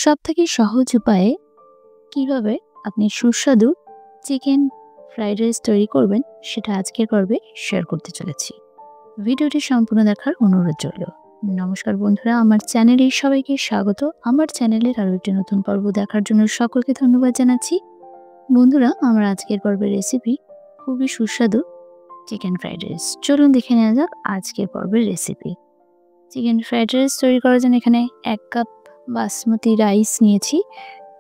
সবথেকে সহজ উপায়ে কিভাবে আপনি সুস্বাদু চিকেন ফ্রাইড রাইস তৈরি করবেন সেটা আজকের পর্বে শেয়ার করতে চলেছি। ভিডিওটি সম্পূর্ণ দেখার অনুরোধ রইল। নমস্কার বন্ধুরা, আমার চ্যানেলে সবাইকে স্বাগত। আমার চ্যানেলের আরও একটি নতুন পর্ব দেখার জন্য সকলকে ধন্যবাদ জানাচ্ছি। বন্ধুরা, আমার আজকের পর্বের রেসিপি খুবই সুস্বাদু চিকেন ফ্রাইড রাইস। চলুন দেখে নেওয়া যাক আজকের পর্বের রেসিপি। চিকেন ফ্রাইড রাইস তৈরি করার জন্য এখানে 1 কাপ বাসমতি রাইস নিয়েছি।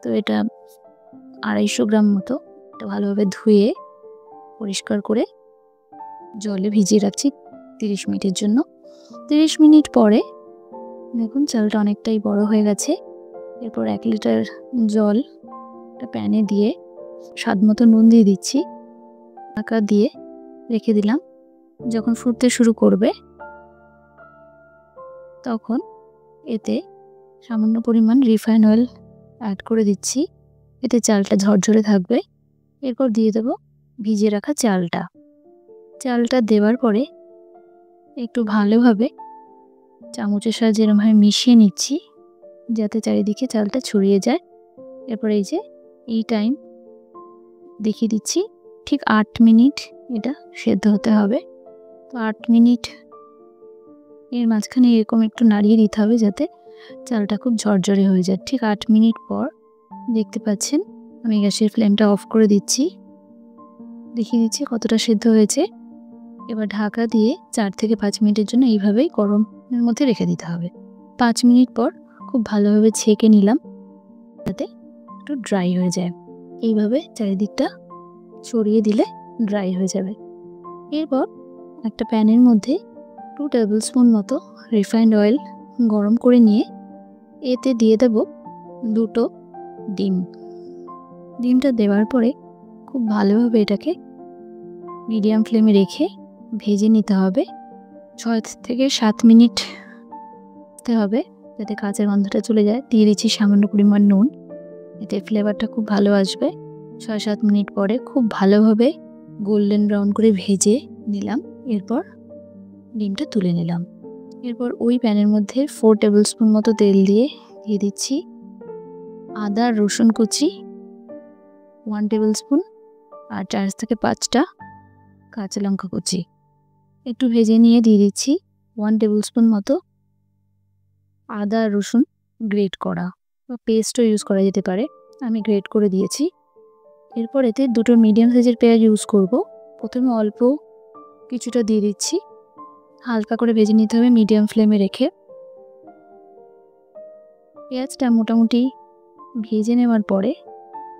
তো এটা 250 গ্রাম মতো। এটা ভালোভাবে ধুয়ে পরিষ্কার করে জলে ভিজিয়ে রাখছি 30 মিনিটের জন্য। 30 মিনিট পরে দেখুন চালটা অনেকটাই বড় হয়ে গেছে। এরপর 1 লিটার জল একটা প্যানে দিয়ে স্বাদ মতো নুন দিয়ে দিচ্ছি, ঢাকা দিয়ে রেখে দিলাম। যখন ফুটতে শুরু করবে তখন এতে সামান্য পরিমাণ রিফাইন অয়েল অ্যাড করে দিচ্ছি। এতে চালটা ঝরঝরে থাকবে। এরপর দিয়ে দেব ভিজিয়ে রাখা চালটা। চালটা দেওয়ার পরে একটু ভালোভাবে চামচের সাহায্যে এরমভাবে মিশিয়ে নিচ্ছি যাতে চারিদিকে চালটা ছড়িয়ে যায়। এরপর এই টাইম দেখিয়ে দিচ্ছি, ঠিক 8 মিনিট এটা সেদ্ধ হতে হবে। তো 8 মিনিট এর মাঝখানে এরকম একটু নাড়িয়ে দিতে হবে যাতে চালটা খুব ঝরঝরে হয়ে যায়। ঠিক 8 মিনিট পর দেখতে পাচ্ছেন আমি গ্যাসের ফ্লেমটা অফ করে দিচ্ছি, দেখিয়ে দিচ্ছি কতটা সেদ্ধ হয়েছে। এবার ঢাকা দিয়ে 4 থেকে 5 মিনিটের জন্য এইভাবেই গরমের মধ্যে রেখে দিতে হবে। 5 মিনিট পর খুব ভালোভাবে ছেঁকে নিলাম যাতে একটু ড্রাই হয়ে যায়। এইভাবে চারিদিকটা ছড়িয়ে দিলে ড্রাই হয়ে যাবে। এরপর একটা প্যানের মধ্যে 2 টেবিল স্পুন মতো রিফাইন্ড অয়েল গরম করে নিয়ে এতে দিয়ে দেব 2টো ডিম। ডিমটা দেওয়ার পরে খুব ভালোভাবে এটাকে মিডিয়াম ফ্লেমে রেখে ভেজে নিতে হবে। 6 থেকে 7 মিনিট ভাজতে হবে যাতে কাঁচা গন্ধটা চলে যায়। দিয়ে দিচ্ছি সামান্য পরিমাণ নুন, এতে ফ্লেভারটা খুব ভালো আসবে। 6-7 মিনিট পরে খুব ভালোভাবে গোল্ডেন ব্রাউন করে ভেজে নিলাম। এরপর ডিমটা তুলে নিলাম। এরপর ওই প্যানের মধ্যে 4 টেবিল স্পুন মতো তেল দিয়ে দিচ্ছি আদা রসুন কুচি 1 টেবিল স্পুন আর 4 থেকে 5টা কাঁচা লঙ্কা কুচি। একটু ভেজে নিয়ে দিয়ে দিচ্ছি 1 টেবিল স্পুন মতো আদা রসুন গ্রেট করা বা পেস্টও ইউজ করা যেতে পারে, আমি গ্রেট করে দিয়েছি। এরপর এতে 2টো মিডিয়াম সাইজের পেঁয়াজ ইউজ করব। প্রথমে অল্প কিছুটা দিয়ে দিচ্ছি, হালকা করে ভেজে নিতে হবে মিডিয়াম ফ্লেমে রেখে। পেঁয়াজটা মোটামুটি ভেজে নেওয়ার পরে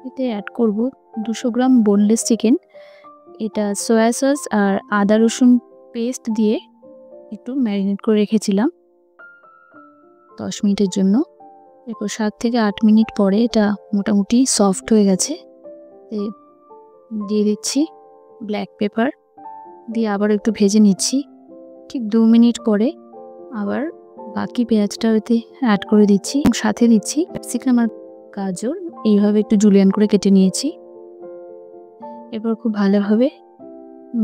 এতে অ্যাড করব 200 গ্রাম বোনলেস চিকেন। এটা সয়া সস আর আদা রসুন পেস্ট দিয়ে একটু ম্যারিনেট করে রেখেছিলাম 10 মিনিটের জন্য। এরপর 7 থেকে 8 মিনিট পরে এটা মোটামুটি সফট হয়ে গেছে। দিয়ে দিচ্ছি ব্ল্যাক পেপার, দিয়ে আবার একটু ভেজে নিচ্ছি। ঠিক 2 মিনিট পরে আবার বাকি পেঁয়াজটা এতে অ্যাড করে দিচ্ছি এবং সাথে দিচ্ছি ক্যাপসিকাম আর গাজর, এইভাবে একটু জুলিয়ান করে কেটে নিয়েছি। এরপর খুব ভালোভাবে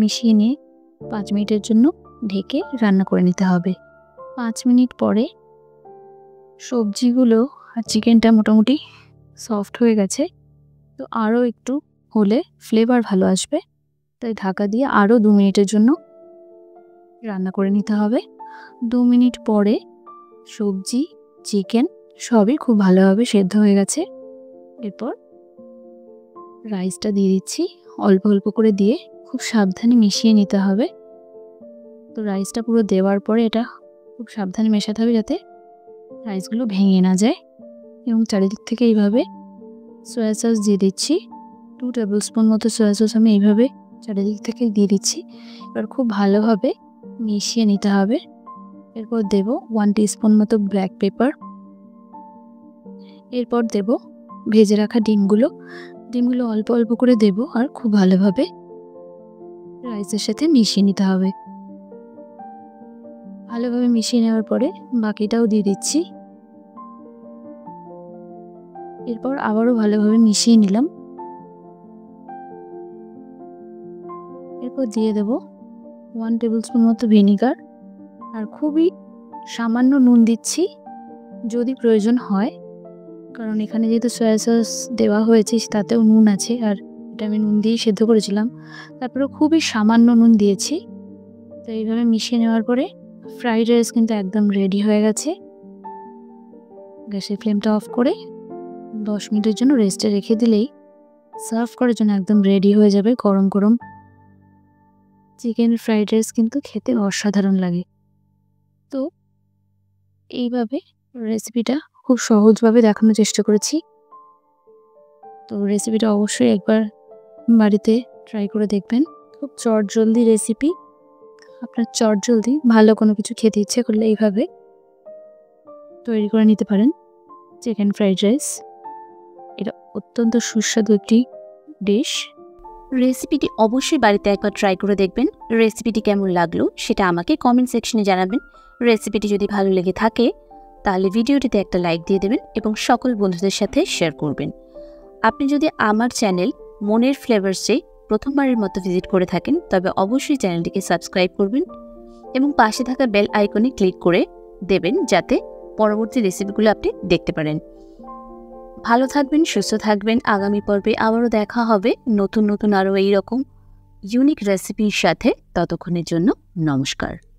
মিশিয়ে নিয়ে 5 মিনিটের জন্য ঢেকে রান্না করে নিতে হবে। 5 মিনিট পরে সবজিগুলো আর চিকেনটা মোটামুটি সফট হয়ে গেছে। তো আরও একটু হলে ফ্লেভার ভালো আসবে, তাই ঢাকা দিয়ে আরও 2 মিনিটের জন্য রান্না করে নিতে হবে। 2 মিনিট পরে সবজি চিকেন সবই খুব ভালোভাবে সেদ্ধ হয়ে গেছে। এরপর রাইসটা দিয়ে দিচ্ছি, অল্প অল্প করে দিয়ে খুব সাবধানে মিশিয়ে নিতে হবে। তো রাইসটা পুরো দেওয়ার পরে এটা খুব সাবধানে মেশাতে হবে যাতে রাইসগুলো ভেঙে না যায়। এবং চারিদিক থেকে এইভাবে সয়া সস দিয়ে দিচ্ছি 2 টেবিল স্পুন মতো সয়া সস আমি এইভাবে চারিদিক থেকে দিয়ে দিচ্ছি। এবার খুব ভালোভাবে মিশিয়ে নিতে হবে। এরপর দেব 1 টিস্পুন মতো ব্ল্যাক পেপার। এরপর দেব ভেজে রাখা ডিমগুলো অল্প অল্প করে দেব আর খুব ভালোভাবে রাইসের সাথে মিশিয়ে নিতে হবে। ভালোভাবে মিশিয়ে নেওয়ার পরে বাকিটাও দিয়ে দিচ্ছি। এরপর আবারও ভালোভাবে মিশিয়ে নিলাম। এরপর দিয়ে দেব 1 টেবিল স্পুন মতো ভিনিগার আর খুবই সামান্য নুন দিচ্ছি যদি প্রয়োজন হয়। কারণ এখানে যেহেতু সয়া সস দেওয়া হয়েছে তাতেও নুন আছে, আর এটা আমি নুন দিয়েই সেদ্ধ করেছিলাম। তারপরে খুবই সামান্য নুন দিয়েছি। তো এইভাবে মিশিয়ে নেওয়ার পরে ফ্রাইড রাইস কিন্তু একদম রেডি হয়ে গেছে। গ্যাসের ফ্লেমটা অফ করে 10 মিনিটের জন্য রেস্টে রেখে দিলেই সার্ভ করার জন্য একদম রেডি হয়ে যাবে। গরম গরম চিকেন ফ্রাইড রাইস কিন্তু খেতে অসাধারণ লাগে। তো এইভাবে রেসিপিটা খুব সহজভাবে দেখানোর চেষ্টা করেছি। তো রেসিপিটা অবশ্যই একবার বাড়িতে ট্রাই করে দেখবেন। খুব চটজলদি রেসিপি। আপনার চটজলদি ভালো কোনো কিছু খেতে ইচ্ছে করলে এইভাবে তৈরি করে নিতে পারেন চিকেন ফ্রাইড রাইস। এটা অত্যন্ত সুস্বাদু একটি ডিশ। রেসিপিটি অবশ্যই বাড়িতে একবার ট্রাই করে দেখবেন। রেসিপিটি কেমন লাগলো সেটা আমাকে কমেন্ট সেকশনে জানাবেন। রেসিপিটি যদি ভালো লেগে থাকে তাহলে ভিডিওটিতে একটা লাইক দিয়ে দেবেন এবং সকল বন্ধুদের সাথে শেয়ার করবেন। আপনি যদি আমার চ্যানেল মনের ফ্লেভার্সে প্রথমবারের মতো ভিজিট করে থাকেন তবে অবশ্যই চ্যানেলটিকে সাবস্ক্রাইব করবেন এবং পাশে থাকা বেল আইকনে ক্লিক করে দেবেন যাতে পরবর্তী রেসিপিগুলো আপনি দেখতে পারেন। ভালো থাকবেন, সুস্থ থাকবেন। আগামী পর্বে আবারও দেখা হবে নতুন নতুন আরও এইরকম ইউনিক রেসিপির সাথে। ততক্ষণের জন্য নমস্কার।